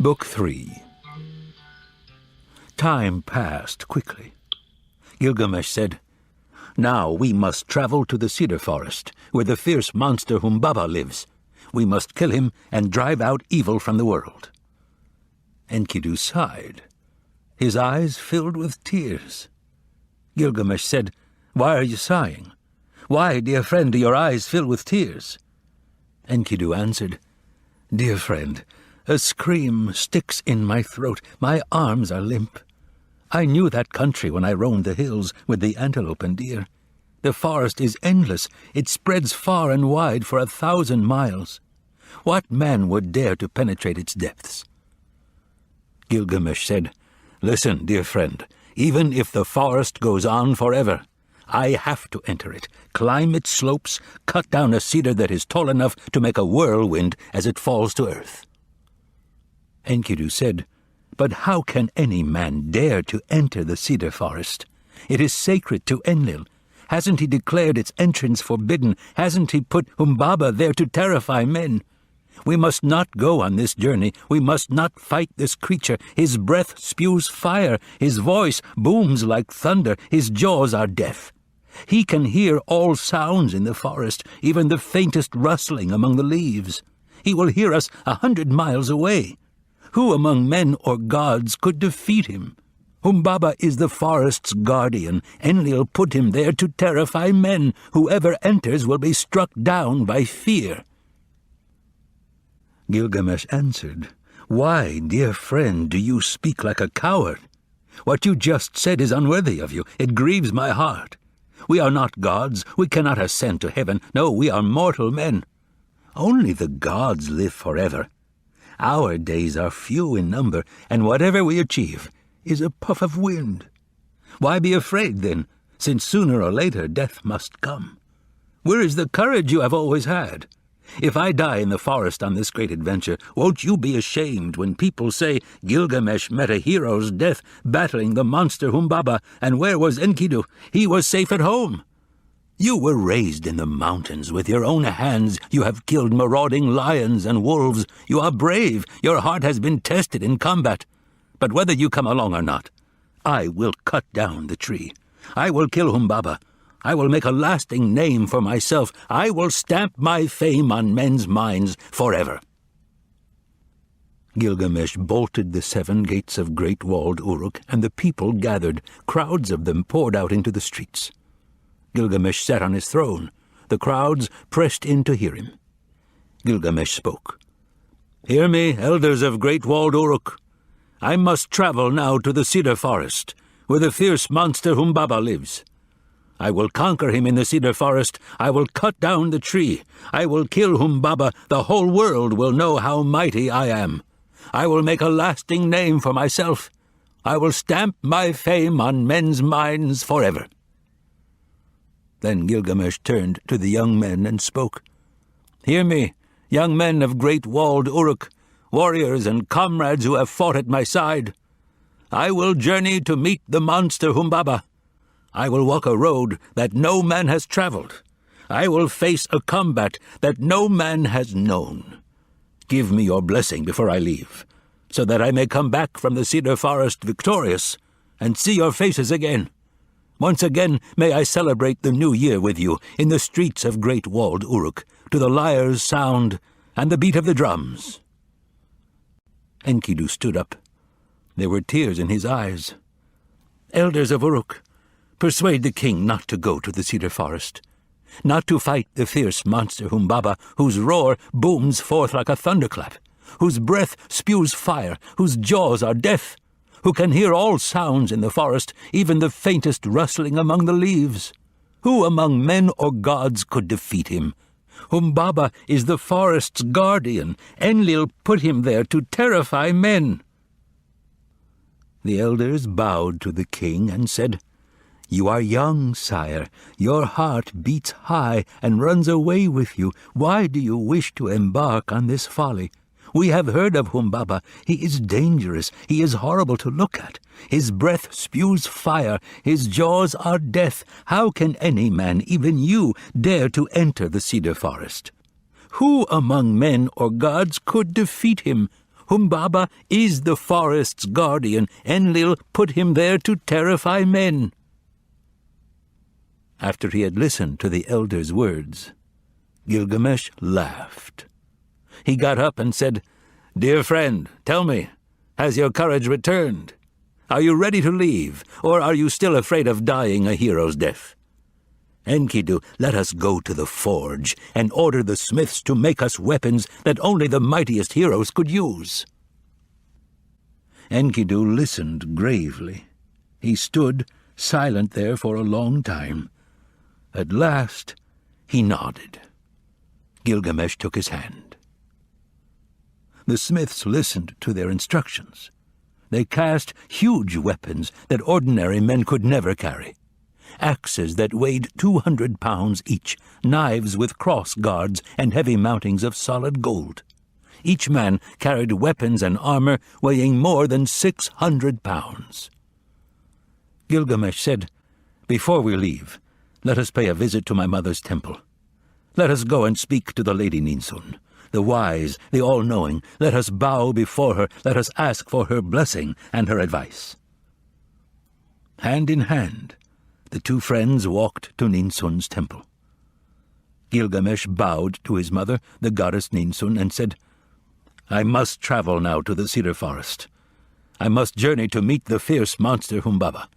Book 3. Time passed quickly. Gilgamesh said, "Now we must travel to the cedar forest, where the fierce monster Humbaba lives. We must kill him and drive out evil from the world." Enkidu sighed. His eyes filled with tears. Gilgamesh said, "Why are you sighing? Why, dear friend, do your eyes fill with tears?" Enkidu answered, "Dear friend, a scream sticks in my throat. My arms are limp. I knew that country when I roamed the hills with the antelope and deer. The forest is endless. It spreads far and wide for 1,000 miles. What man would dare to penetrate its depths?" Gilgamesh said, "Listen, dear friend, even if the forest goes on forever, I have to enter it, climb its slopes, cut down a cedar that is tall enough to make a whirlwind as it falls to earth." Enkidu said, "But how can any man dare to enter the cedar forest? It is sacred to Enlil. Hasn't he declared its entrance forbidden? Hasn't he put Humbaba there to terrify men? We must not go on this journey. We must not fight this creature. His breath spews fire. His voice booms like thunder. His jaws are deaf. He can hear all sounds in the forest, even the faintest rustling among the leaves. He will hear us 100 miles away. Who among men or gods could defeat him? Humbaba is the forest's guardian. Enlil put him there to terrify men. Whoever enters will be struck down by fear." Gilgamesh answered, "Why, dear friend, do you speak like a coward? What you just said is unworthy of you. It grieves my heart. We are not gods. We cannot ascend to heaven. No, we are mortal men. Only the gods live forever. Our days are few in number, and whatever we achieve is a puff of wind. Why be afraid, then, since sooner or later death must come? Where is the courage you have always had? If I die in the forest on this great adventure, won't you be ashamed when people say Gilgamesh met a hero's death battling the monster Humbaba, and where was Enkidu? He was safe at home. You were raised in the mountains. With your own hands you have killed marauding lions and wolves. You are brave. Your heart has been tested in combat. But whether you come along or not, I will cut down the tree. I will kill Humbaba. I will make a lasting name for myself. I will stamp my fame on men's minds forever." Gilgamesh bolted the 7 gates of great-walled Uruk, and the people gathered. Crowds of them poured out into the streets. Gilgamesh sat on his throne. The crowds pressed in to hear him. Gilgamesh spoke. "Hear me, elders of great-walled Uruk. I must travel now to the cedar forest, where the fierce monster Humbaba lives. I will conquer him in the cedar forest. I will cut down the tree. I will kill Humbaba. The whole world will know how mighty I am. I will make a lasting name for myself. I will stamp my fame on men's minds forever." Then Gilgamesh turned to the young men and spoke. "Hear me, young men of great-walled Uruk, warriors and comrades who have fought at my side. I will journey to meet the monster Humbaba. I will walk a road that no man has traveled. I will face a combat that no man has known. Give me your blessing before I leave, so that I may come back from the cedar forest victorious and see your faces again. Once again may I celebrate the new year with you in the streets of great-walled Uruk, to the lyre's sound and the beat of the drums." Enkidu stood up. There were tears in his eyes. "Elders of Uruk, persuade the king not to go to the cedar forest, not to fight the fierce monster Humbaba, whose roar booms forth like a thunderclap, whose breath spews fire, whose jaws are deaf, who can hear all sounds in the forest, even the faintest rustling among the leaves. Who among men or gods could defeat him? Humbaba is the forest's guardian. Enlil put him there to terrify men." The elders bowed to the king and said, "You are young, sire. Your heart beats high and runs away with you. Why do you wish to embark on this folly? We have heard of Humbaba. He is dangerous. He is horrible to look at. His breath spews fire. His jaws are death. How can any man, even you, dare to enter the cedar forest? Who among men or gods could defeat him? Humbaba is the forest's guardian. Enlil put him there to terrify men." After he had listened to the elder's words, Gilgamesh laughed. He got up and said, "Dear friend, tell me, has your courage returned? Are you ready to leave, or are you still afraid of dying a hero's death? Enkidu, let us go to the forge and order the smiths to make us weapons that only the mightiest heroes could use." Enkidu listened gravely. He stood silent there for a long time. At last he nodded. Gilgamesh took his hand. The smiths listened to their instructions. They cast huge weapons that ordinary men could never carry. Axes that weighed 200 pounds each, knives with cross guards and heavy mountings of solid gold. Each man carried weapons and armor weighing more than 600 pounds. Gilgamesh said, "Before we leave, let us pay a visit to my mother's temple. Let us go and speak to the Lady Ninsun, the wise, the all-knowing. Let us bow before her. Let us ask for her blessing and her advice." Hand in hand, the two friends walked to Ninsun's temple. Gilgamesh bowed to his mother, the goddess Ninsun, and said, "I must travel now to the cedar forest. I must journey to meet the fierce monster Humbaba.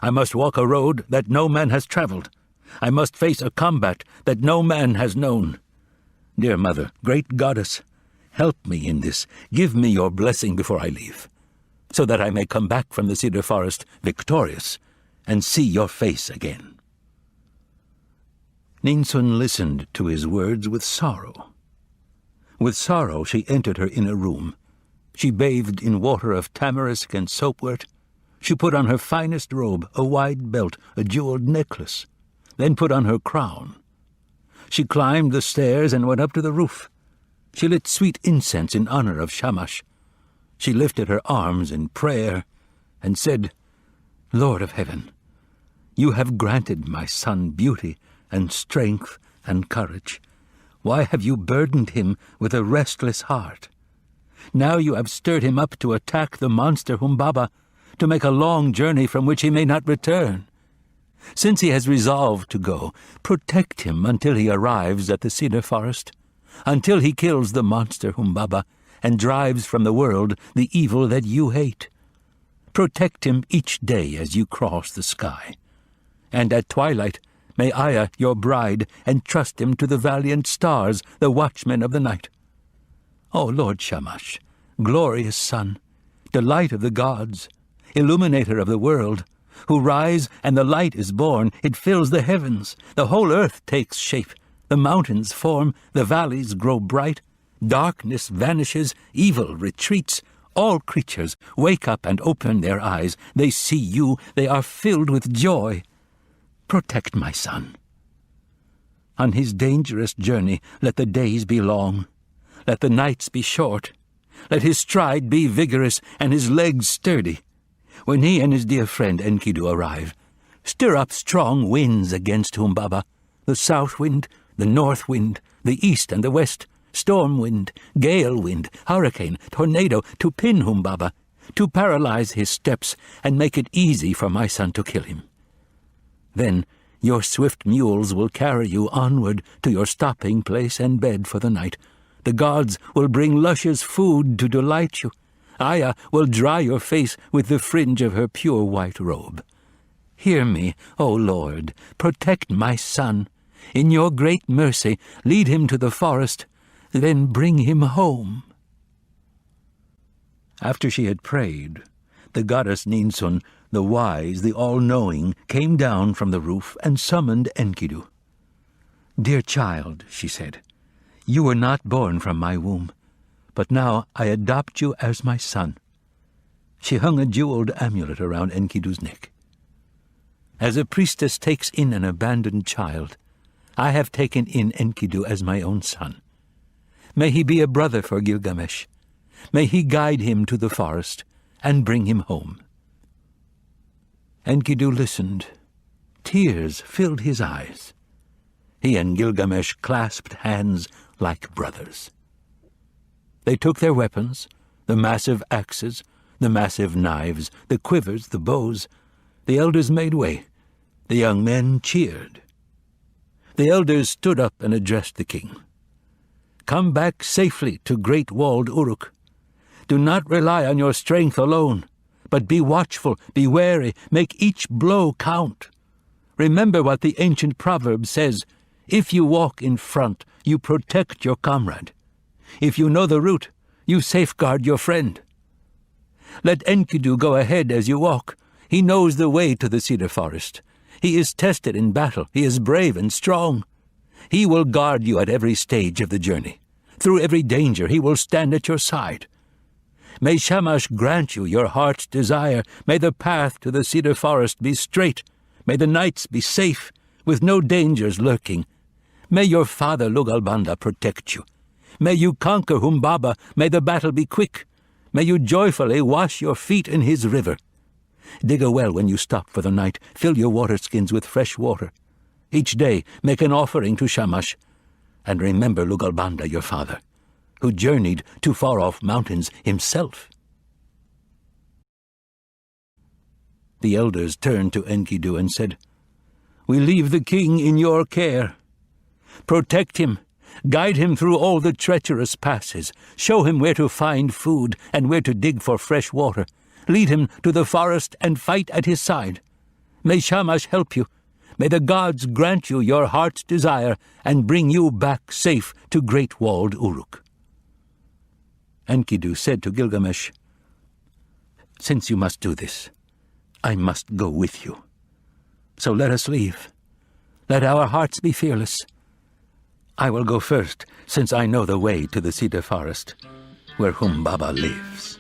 I must walk a road that no man has traveled. I must face a combat that no man has known. Dear mother, great goddess, help me in this. Give me your blessing before I leave, so that I may come back from the cedar forest victorious and see your face again." Ninsun listened to his words with sorrow. With sorrow she entered her inner room. She bathed in water of tamarisk and soapwort. She put on her finest robe, a wide belt, a jeweled necklace, then put on her crown. She climbed the stairs and went up to the roof. She lit sweet incense in honor of Shamash. She lifted her arms in prayer and said, "Lord of heaven, you have granted my son beauty and strength and courage. Why have you burdened him with a restless heart? Now you have stirred him up to attack the monster Humbaba, to make a long journey from which he may not return. Since he has resolved to go, protect him until he arrives at the cedar forest, until he kills the monster Humbaba and drives from the world the evil that you hate. Protect him each day as you cross the sky. And at twilight, may Aya, your bride, entrust him to the valiant stars, the watchmen of the night. O Lord Shamash, glorious sun, delight of the gods, illuminator of the world, who rise and the light is born, it fills the heavens, the whole earth takes shape, the mountains form, the valleys grow bright, darkness vanishes, evil retreats, all creatures wake up and open their eyes, they see you, they are filled with joy. Protect my son. On his dangerous journey let the days be long, let the nights be short, let his stride be vigorous and his legs sturdy. When he and his dear friend Enkidu arrive, stir up strong winds against Humbaba, the south wind, the north wind, the east and the west, storm wind, gale wind, hurricane, tornado, to pin Humbaba, to paralyze his steps and make it easy for my son to kill him. Then your swift mules will carry you onward to your stopping place and bed for the night. The gods will bring luscious food to delight you. Aya will dry your face with the fringe of her pure white robe. Hear me, O Lord, protect my son. In your great mercy, lead him to the forest, then bring him home." After she had prayed, the goddess Ninsun, the wise, the all-knowing, came down from the roof and summoned Enkidu. "Dear child," she said, "you were not born from my womb, but now I adopt you as my son." She hung a jeweled amulet around Enkidu's neck. "As a priestess takes in an abandoned child, I have taken in Enkidu as my own son. May he be a brother for Gilgamesh. May he guide him to the forest and bring him home." Enkidu listened. Tears filled his eyes. He and Gilgamesh clasped hands like brothers. They took their weapons, the massive axes, the massive knives, the quivers, the bows. The elders made way. The young men cheered. The elders stood up and addressed the king. "Come back safely to great walled Uruk. Do not rely on your strength alone, but be watchful, be wary, make each blow count. Remember what the ancient proverb says, if you walk in front, you protect your comrade. If you know the route, you safeguard your friend. Let Enkidu go ahead as you walk. He knows the way to the cedar forest. He is tested in battle. He is brave and strong. He will guard you at every stage of the journey. Through every danger, he will stand at your side. May Shamash grant you your heart's desire. May the path to the cedar forest be straight. May the nights be safe, with no dangers lurking. May your father Lugalbanda protect you. May you conquer Humbaba. May the battle be quick. May you joyfully wash your feet in his river. Dig a well when you stop for the night. Fill your water skins with fresh water. Each day make an offering to Shamash. And remember Lugalbanda, your father, who journeyed to far-off mountains himself." The elders turned to Enkidu and said, "We leave the king in your care. Protect him, guide him through all the treacherous passes, show him where to find food and where to dig for fresh water. Lead him to the forest and fight at his side. May Shamash help you. May the gods grant you your heart's desire and bring you back safe to great walled Uruk." Enkidu said to Gilgamesh, "Since you must do this, I must go with you. So let us leave. Let our hearts be fearless. I will go first, since I know the way to the cedar forest, where Humbaba lives."